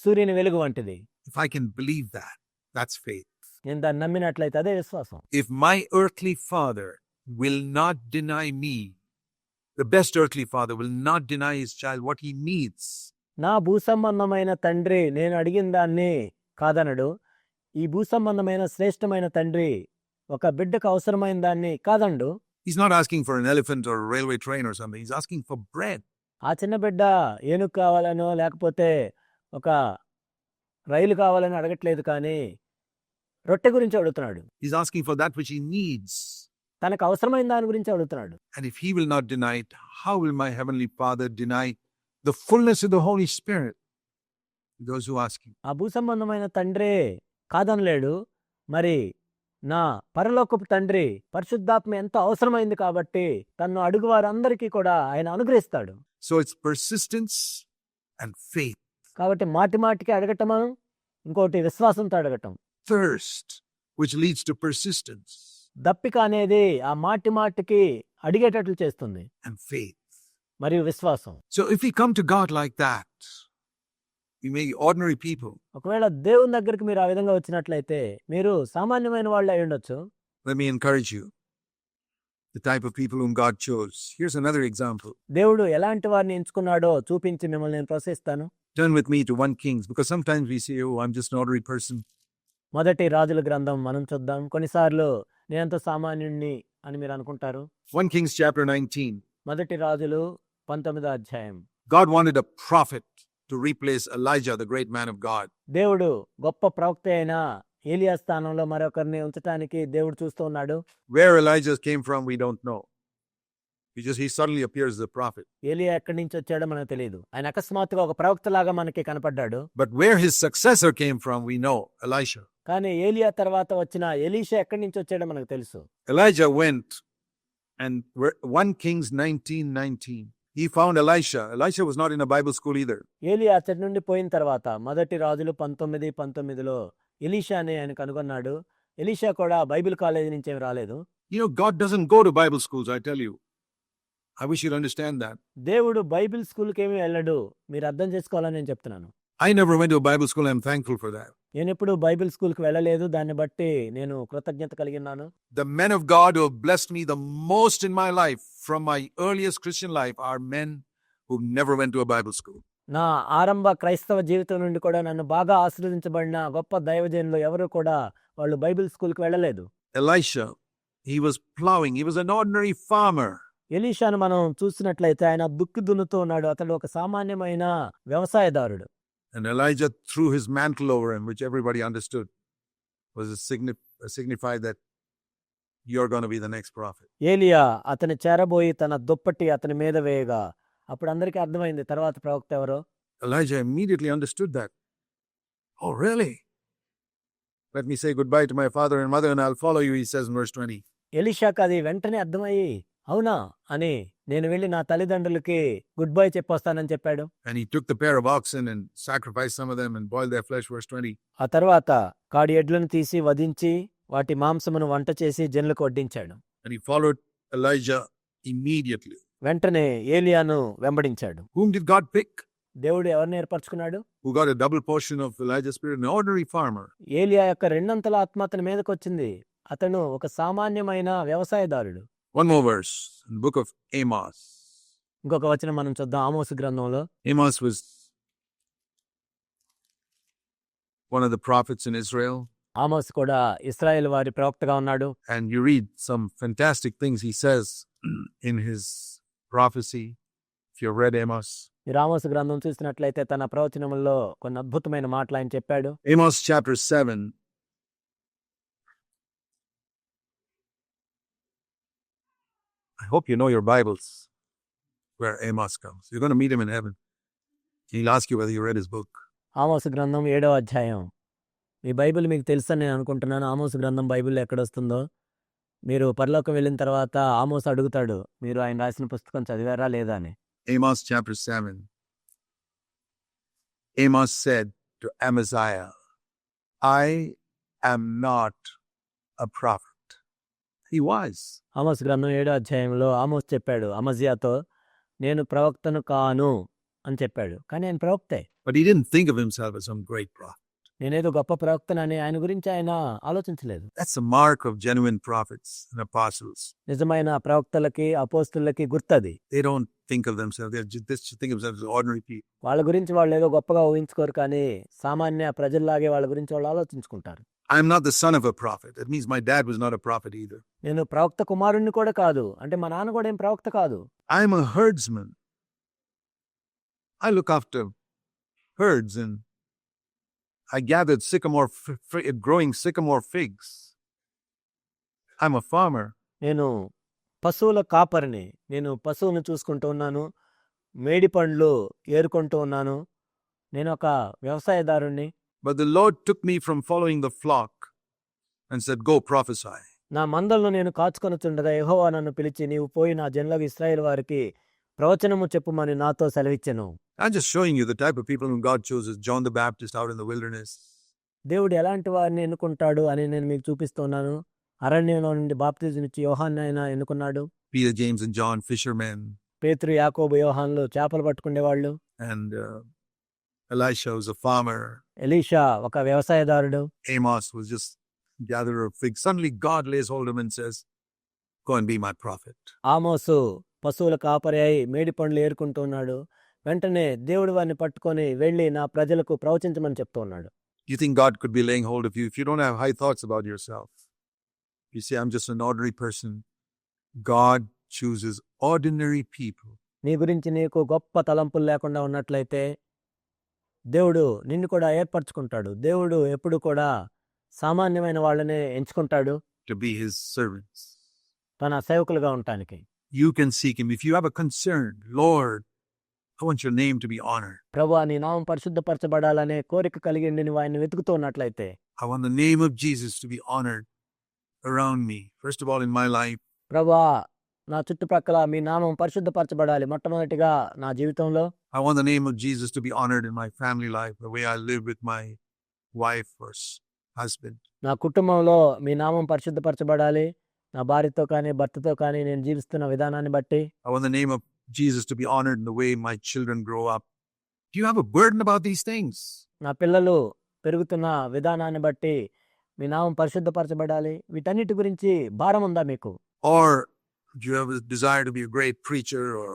సూర్యుని వెలుగు వంటిది. If I can believe that, that's faith. నేను దాన్ని నమ్మినట్లయితే అదే విశ్వాసం. If my earthly father will not deny me, the best earthly father will not deny his child what he needs. నా భూసంబంధమైన తండ్రి నేను అడిగిన దాన్ని కాదనడు. ఈ భూసంబంధమైన శ్రేష్టమైన తండ్రి ఒక బిడ్డకు అవసరమైన దాన్ని కాదండు. He's not asking for an elephant or a railway train or something. He's asking for bread. ఆ చిన్న బిడ్డ ఏనుగు కావాలనో లేకపోతే ఒక రైలు కావాలని అడగట్లేదు, కానీ రొట్టె గురించి అడుగుతున్నాడు. He's asking for that which he needs. తనకు అవసరమైన దాని గురించి అడుగుతున్నాడు. And if he will not deny it, how will my heavenly Father deny the fullness of the Holy Spirit to those who ask him? ఆ భూసంబంధమైన తండ్రే కాదనలేడు, మరి నా పరలోకపు తండ్రి పరిశుద్ధాత్మ ఎంతో అవసరమైంది కాబట్టి తన్ను అడుగు వారందరికీ కూడా ఆయన అనుగ్రహిస్తాడు. So it's persistence and faith. కాబట్టి మాటి మాటికి అడగటము, ఇంకోటి విశ్వాసంతో అడగటం. Thirst, which leads to persistence దప్పిక అనేది ఆ మాటి మాటికి అడిగేటట్లు చేస్తుంది, and faith. మరియు విశ్వాసం. So if we come to God like that, we may be ordinary people. ఒకవేళ దేవుని దగ్గరికి మీరు ఆ విధంగా వచ్చినట్లయితే మీరు సామాన్యమైన వాళ్ళు అయి ఉండొచ్చు. Let me encourage you. The type of people whom God chose. Here's another example. దేవుడు ఎలాంటి వారిని ఎంచుకున్నాడో చూపించి మిమ్మల్ని నేను ప్రోత్సహిస్తాను. Turn with me to 1 Kings, because sometimes we say, oh, I'm just an ordinary person. మొదటి రాజుల గ్రంథం మనం చూద్దాం. కొన్నిసార్లు నేనంత సామాన్యుణ్ణి అని మీరు అనుకుంటారు. 1 Kings chapter 19. మొదటి రాజులు 19వ అధ్యాయం. God wanted a prophet to replace Elijah, the great man of God. దేవుడు గొప్ప ప్రవక్త అయిన ఏలియా స్థానంలో మరొకరిని ఉంచటానికి దేవుడు చూస్తూ ఉన్నాడు. Where Elijah came from, we don't know. He suddenly appears as a prophet. ఏలియా ఎక్కడి నుంచి వచ్చాడో మనకు తెలియదు. ఆయన అకస్మాత్తుగా ఒక ప్రవక్తలాగా మనకి కనపడ్డాడు. But where his successor came from, we know, Elisha. కానీ ఏలియా తర్వాత వచ్చిన ఎలీషా ఎక్కడి నుంచి వచ్చాడో మనకు తెలుసు. Elijah went, and 1 Kings 19:19. He found Elisha. Elisha was not in a Bible school either. ఏలియా అతడి నుండి పోయిన తర్వాత మొదటి రాజులు 19:19లో ఎలీషా అని ఆయన కనుగొన్నాడు. ఎలీషా కూడా బైబిల్ కాలేజీ నుంచి ఏమి రాలేదు. You know, God doesn't go to Bible schools, I tell you. I wish you'd understand that. దేవుడు బైబిల్ స్కూల్కి ఏమి వెళ్ళడు. మీరు అర్థం చేసుకోవాలని నేను చెప్తున్నాను. I never went to a Bible school. I'm thankful for that. నేను ఎప్పుడు బైబిల్ స్కూల్కి వెళ్ళలేదు. దాన్ని బట్టి నేను కృతజ్ఞత కలిగి ఉన్నాను. The men of God who have blessed me the most in my life, from my earliest Christian life, are men who never went to a Bible school. నా ఆరంభ క్రైస్తవ జీవితం నుండి కూడా నన్ను బాగా ఆశీర్వదించబడిన గొప్ప దైవజనులు ఎవరు కూడా వాళ్ళు బైబిల్ స్కూల్కి వెళ్ళలేదు. Elisha, he was plowing. He was an ordinary farmer. ఎలీషాను మనం చూసినట్లయితే ఆయన దుక్కి దున్నుతూ ఉన్నాడు. అతడు ఒక సామాన్యమైన వ్యవసాయదారుడు. And Elijah threw his mantle over him, which everybody understood was a signify that you're going to be the next prophet. ఏలియా అతని చేరబోయి తన దుప్పటి అతని మీద వేయగా అప్పుడు అందరికీ అర్థమైంది తర్వాత ప్రవక్త ఎవరో. Elijah immediately understood that. Oh, really? Let me say goodbye to my father and mother and I'll follow you, he says in verse 20. ఎలీషాకు అది వెంటనే అర్థమయ్యి, అవునా అని, నేను వెళ్ళి నా తల్లిదండ్రులకి గుడ్ బై చెప్పొస్తానని చెప్పాడు. And he took the pair of oxen and sacrificed some of them and boiled their flesh, verse 20. ఆ తర్వాత కాడి ఎడ్లను తీసి వధించి వాటి మాంసమును వంట చేసి జనులకు వడ్డించాడు. And he followed Elijah immediately. వెంటనే ఏలియాను వెంబడించాడు. Whom did God pick? దేవుడు ఎవరిని ఏర్పరచుకున్నాడు? Who got a double portion of Elijah's spirit? An ordinary farmer. ఏలియా యొక్క రెండంతల ఆత్మ అతని మీదకి వచ్చింది. అతను ఒక సామాన్యమైన వ్యవసాయదారుడు. One more verse in the book of Amos. ఇంకొక వచనం మనం చూద్దాం ఆమోసు గ్రంథంలో. Amos was one of the prophets in Israel. ఆమోసు కూడా ఇశ్రాయేలు వారి ప్రవక్తగా ఉన్నాడు. And you read some fantastic things he says in his prophecy. If you've read Amos. మీరు ఆమోసు గ్రంథం చూసినట్లయితే తన ప్రవచనముల్లో కొన్ని అద్భుతమైన మాటలు ఆయన చెప్పాడు. Amos chapter 7. I hope you know your Bibles where Amos comes. You're going to meet him in heaven. He'll ask you whether you read his book. ఆమోసు గ్రంథం 7వ అధ్యాయం. మీ బైబిల్ మీకు తెలుసని నేను అనుకుంటున్నాను. ఆమోసు గ్రంథం బైబిల్లో ఎక్కడొస్తుందో. మీరు పరలోకం వెళ్ళిన తర్వాత ఆమోసు అడుగుతాడు, మీరు ఆయన రాసిన పుస్తకం చదివారా లేదా అని. Amos chapter 7. Amos said to Amaziah, I am not a prophet. He was. ఆమోసు గ్రంథం 7వ అధ్యాయంలో ఆమోసు చెప్పాడు అమజ్యాతో, నేను ప్రవక్తను కాను అని చెప్పాడు. కానీ ఆయన ప్రవక్తే. But he didn't think of himself as some great prophet. నేనేదో గొప్ప ప్రవక్తనని ఆయన గురించి ఆయన ఆలోచించలేదు. That's the mark of genuine prophets and apostles. నిజమైన ప్రవక్తలకి అపోస్తులకి గుర్తది. They don't think of themselves. They just think of themselves as ordinary people. వాళ్ళ గురించి వాళ్ళు ఏదో గొప్పగా ఊహించుకోరు, కానీ సామాన్య ప్రజల్లాగే వాళ్ళ గురించి వాళ్ళు ఆలోచించుకుంటారు. I'm not the son of a prophet. That means my dad was not a prophet either. నేను ప్రవక్త కుమారుణ్ణి కూడా కాదు, అంటే మా నాన్న కూడా ఏం ప్రవక్త కాదు. I'm a herdsman. I look after herds and I gathered growing sycamore figs. I'm a farmer. నేను పశువుల కాపరిని. నేను పశువును చూసుకుంటూ ఉన్నాను, మేడి పండ్లు ఏరుకుంటూ ఉన్నాను. నేను ఒక వ్యవసాయదారుణ్ణి. But the Lord took me from following the flock and said, Go prophesy. నా మందలను నేను కాచుకొనుచుండగా యెహోవా నన్ను పిలిచి నీవు పోయి నా జనులకు ఇశ్రాయేలు వారికి ప్రవచనము చెప్పుమని నాతో సెలవిచ్చెను. I'm just showing you the type of people whom God chooses. John the Baptist out in the wilderness. దేవుడు ఎలాంటి వారిని ఎన్నుకుంటాడు అని నేను మీకు చూపిస్తున్నాను. అరణ్యంలో నుండి బాప్తిజం ఇచ్చి యోహాన్ని ఆయన ఎన్నుకున్నాడు. Peter, James, and John, fishermen. పేతురు, యాకోబు, యోహాన్లు చేపలు పట్టుకునేవాళ్ళు. And Elisha was a farmer. Elisha ఒక వ్యవసాయదారుడు. Amos was just gatherer of figs. Suddenly God lays hold of him and says, Go and be my prophet. ఆమోసు పశువుల కాపరి అయి మేడి పండ్లు ఏరుకుంటూ ఉన్నాడు. వెంటనే దేవుడు వారిని పట్టుకొని వెళ్ళి నా ప్రజలకు ప్రవచించమని చెప్తూ ఉన్నాడు. You think God could be laying hold of you if you don't have high thoughts about yourself? You say, I'm just an ordinary person. God chooses ordinary people. నీ గురించి నీకు గొప్ప తలంపులు లేకుండా ఉన్నట్లయితే దేవుడు నిన్ను కూడా ఏర్పరచుకుంటాడు. దేవుడు ఎప్పుడు కూడా సామాన్యమైన వాళ్ళనే ఎంచుకుంటాడు To be his servants. తన సేవకులుగా ఉండటానికి. You can seek him. If you have a concern, Lord, I want your name to be honored. ప్రభువా నీ నామం పరిశుద్ధపరచబడాలనే కోరిక కలిగి నువ్వు ఆయన్ని వెతుకుతూ ఉన్నట్లయితే I want the name of Jesus to be honored around me. First of all, in my life. ప్రభువా నా చుట్టుప్రక్కల మీ నామం పరిశుద్ధపరచబడాలి. మొట్టమొదటిగా నా జీవితంలో I want the name of Jesus to be honored in my family life, the way I live with my wife or husband. నా కుటుంబంలో మీ నామం పరిశుద్ధపరచబడాలి. నా భార్యతో కానీ భర్తతో కానీ నేను జీవిస్తున్న విధానాన్ని బట్టి. I want the name of Jesus to be honored in the way my children grow up. Do you have a burden about these things? నా పిల్లలు పెరుగుతున్న విధానాన్ని బట్టి మీ నామం పరిశుద్ధపరచబడాలి. వీటన్నిటి గురించి భారం ఉందా మీకు? Or do you have a desire to be a great preacher? Or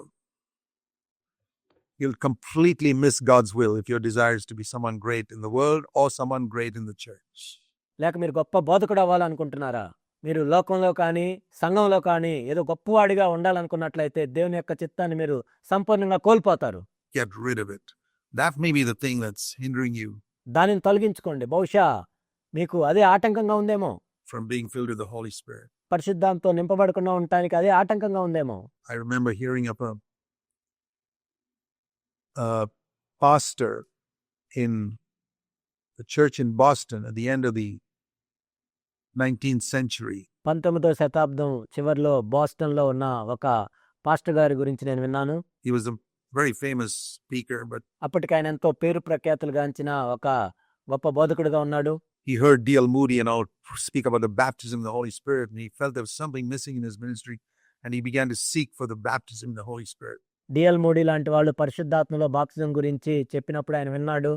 you'll completely miss God's will if your desire is to be someone great in the world or someone great in the church. లేక మీరు గొప్ప బోధకుడు అవ్వాలనుకుంటున్నారా? మీరు లోకంలో కానీ సంఘంలో కానీ ఏదో గొప్పవాడిగా ఉండాలనుకున్నట్లయితే దేవుని యొక్క చిత్తాన్ని మీరు సంపూర్ణంగా కోల్పోతారు. Get rid of it. That may be the thing that's hindering you దానిని తొలగించుకోండి. బహుశా మీకు అదే ఆటంకంగా ఉందేమో. from being filled with the Holy Spirit. పరిశుద్ధాంతో నింపబడకుండా ఉండటానికి అదే ఆటంకంగా ఉందేమో. I remember hearing of a pastor in the church in Boston at the end of the 19th century. 19వ శతాబ్దం చివరిలో బోస్టన్లో ఉన్న ఒక పాస్టర్ గారి గురించి నేను విన్నాను. He was a very famous speaker, but అప్పటికి ఆయన ఎంతో పేరు ప్రఖ్యాతులు గాంచిన ఒక గొప్ప బోధకుడుగా ఉన్నాడు. he heard D.L. Moody and all speak about the baptism of the Holy Spirit, and he felt there was something missing in his ministry, and he began to seek for the baptism of the Holy Spirit. DL moody లాంటి వాళ్ళు పరిశుద్ధాత్మలో బాప్తిజం గురించి చెప్పినప్పుడు ఆయన విన్నాడు.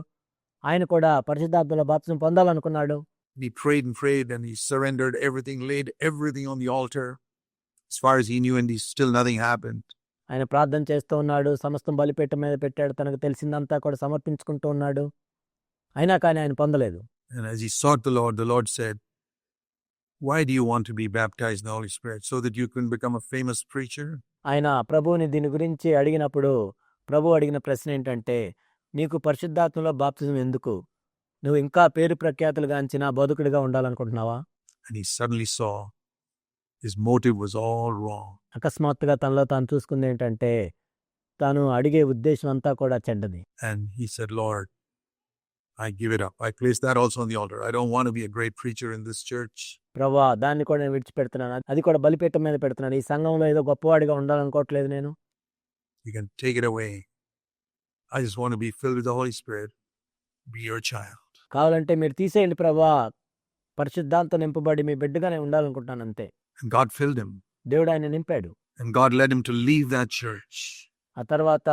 ఆయన కూడా పరిశుద్ధాత్మలో బాప్తిజం పొందాలనుకున్నాడు. He prayed, and he surrendered everything, laid everything on the altar as far as he knew, and still nothing happened. ఆయన ప్రార్థన చేస్తూ ఉన్నాడు. సమస్తం బలిపీఠం మీద పెట్టాడు. తనకు తెలిసిందంతా కూడా సమర్పించుకుంటూ ఉన్నాడు. అయినా కానీ ఆయన పొందలేదు. And as he sought the Lord said, why do you want to be baptized in the Holy Spirit? So that you can become a famous preacher? ఆయన ప్రభువుని దీని గురించి అడిగినప్పుడు ప్రభు అడిగిన ప్రశ్న ఏంటంటే, నీకు పరిశుద్ధాత్మలో బాప్తిజం ఎందుకు? నువ్వు ఇంకా పేరు ప్రఖ్యాతులు గాంచిన బోధకుడిగా ఉండాలనుకుంటున్నావా? And he suddenly saw his motive was all wrong. అకస్మాత్తుగా తనలో తాను చూసుకుంది ఏంటంటే, తాను అడిగే ఉద్దేశం అంతా కూడా చెడ్డది. And he said, Lord, I give it up. I place that also on the altar. I don't want to be a great preacher in this church. ప్రభువా దాన్ని కూడా నేను విడిచిపెడుతున్నాను. అది కూడా బలిపీఠం మీద పెడుతున్నాను. ఈ సంఘంలో ఏదో గొప్పవాడిగా ఉండాలనుకోవట్లేదు నేను. You can take it away. I just want to be filled with the Holy Spirit. Be your child. కావాలంటే మీరు తీసేయండి ప్రభువా. పరిశుద్ధాంతో నింపబడి మీ బిడ్డగానే ఉండాలనుకుంటున్నాను అంతే. And God filled him. దేవుడు ఆయన నింపాడు. And God led him to leave that church. ఆ తర్వాత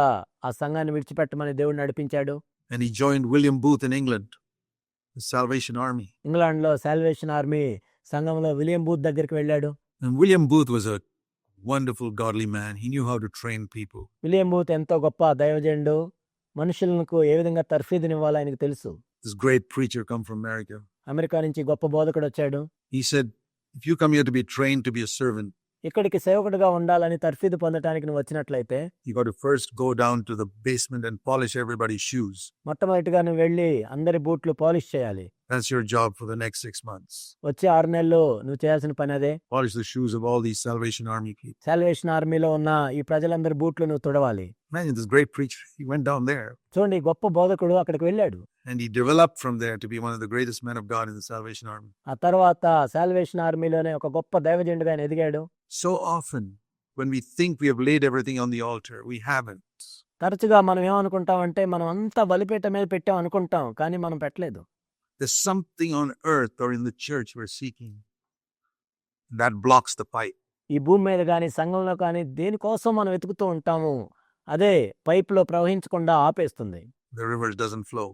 ఆ సంఘాన్ని విడిచిపెట్టమని దేవుడు నడిపించాడు. And he joined William Booth in England, the Salvation Army. ఇంగ్లాండ్లో సాల్వేషన్ ఆర్మీ సంఘంలో విలియం బూత్ దగ్గరికి వెళ్ళాడు. And William Booth was a wonderful, godly man. He knew how to train people. William booth ఎంతో గొప్ప దైవజనుడు. మనుషులకు ఏ విధంగా తర్ఫీదునివ్వాలో ఆయనకు తెలుసు. This great preacher come from America. America నుంచి గొప్ప బోధకుడు వచ్చాడు. He said, if you come here to be trained to be a servant, ఇక్కడికి సేవకుడిగా ఉండాలని తర్ఫీదు పొందటానికి నువ్వు వచ్చినట్లయితే you got to first go down to the basement and polish everybody's shoes. మొట్టమొదటిగా నువ్వు వెళ్ళి అందరి బూట్లు పాలిష్ చేయాలి. That's your job for the next 6 months. వచ్చే 6 నెలలు నువ్వు చేయాల్సిన పని అదే. Polish the shoes of all these Salvation Army people. Salvation ఆర్మీలో ఉన్న ఈ ప్రజలందరి బూట్లు నువ్వు తుడవాలి. Imagine this great preacher. He went down there చూడండి, ఈ గొప్ప బోధకుడు అక్కడికి వెళ్ళాడు. and he developed from there to be one of the greatest men of God in the Salvation Army. ఆ తర్వాత సాల్వేషన్ ఆర్మీలోనే ఒక గొప్ప దైవజనుడిగా ఆయన ఎదిగాడు. So often, when we think we have laid everything on the altar, we haven't. తరచుగా మనం ఏమనుకుంటామంటే మనం అంతా బలిపీఠ మీద పెట్టాం అనుకుంటాం, కానీ మనం పెట్టలేదు. There's something on earth or in the church we're seeking that blocks the pipe. ఈ భూమి మీద కానీ సంఘంలో కానీ దేనికోసం మనం వెతుకుతూ ఉంటాము, అదే పైపులో ప్రవహించకుండా ఆపేస్తుంది. The river doesn't flow.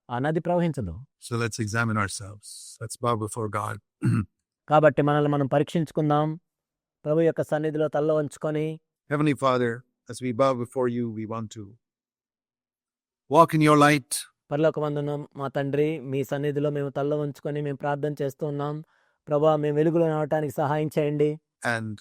ఆ నది ప్రవహించదు. So let's examine ourselves. Let's bow before God. కాబట్టి మనల్ని మనం పరీక్షించుకుందాం. ప్రభు యొక్క సన్నిధిలో తల్ల వంచుకొని, Heavenly Father, as we bow before you, we want to walk in your light. పరలోకమందున మా తండ్రి, మీ సన్నిధిలో మేము తల్ల వంచుకొని మేము ప్రార్థన చేస్తూ ఉన్నాం. ప్రభా, మేము వెలుగులో నడవటానికి సహాయం చేయండి. And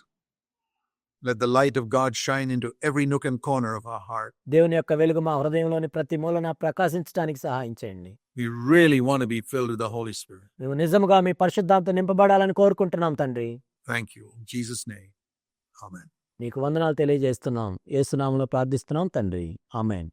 let the light of God shine into every nook and corner of our heart. దేవుని యొక్క వెలుగు మా హృదయంలోని ప్రతి మూలన ప్రకాశించడానికి సహాయం చేయండి. We really want to be filled with the Holy Spirit. మేము నిజముగా మీ పరిశుద్ధాంతో నింపబడాలని కోరుకుంటున్నాం తండ్రి. Thank you. In Jesus' name. Amen. నీకు వందనాలు తెలియజేస్తున్నాం. యేసు నామములో ప్రార్థిస్తున్నాం తండ్రి. ఆమేన్.